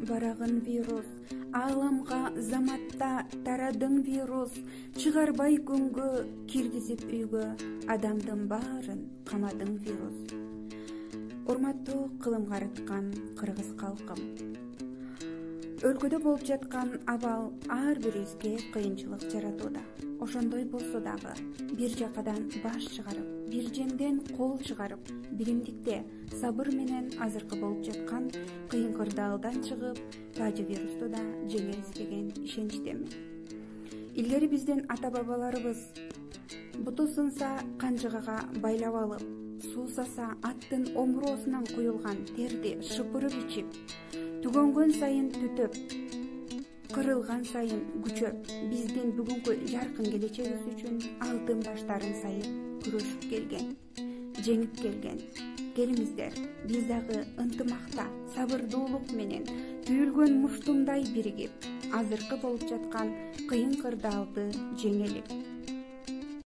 барагын вирус, ааламга заматта тарадың вирус, чыгарбай күнгө киргизип үйгө, адамдын баарын камадың вирус. Урматтуу кылым карыткан кыргыз калкым, өлкөдө болуп жаткан абал ар бирибизге кыйынчылык жаратууда. Ошондой болсо дагы бир жакадан баш чыгарып, бир жеңден кол чыгарып, биримдикте сабыр менен азыркы болуп жаткан кыйын кырдаалдан чыгып, таажы вирусту да жеңебиз деген ишеничтемин. Илгери биздин ата бабаларыбыз буту сынса канжыгага байлап алып, суусаса аттын омуроосунан куюлган терди шыпырып ичип, түгөнгөн сайын түтөп, кырылган сайын күчөп, биздин бүгүнкү жаркын келечегибиз үчүн алтын баштарын сайып күрөшүп келген, жеңип келген. Келиңиздер, биз дагы ынтымакта, сабырдуулук менен түйүлгөн муштумдай биригип, азыркы болуп жаткан кыйын кырдаалды жеңели.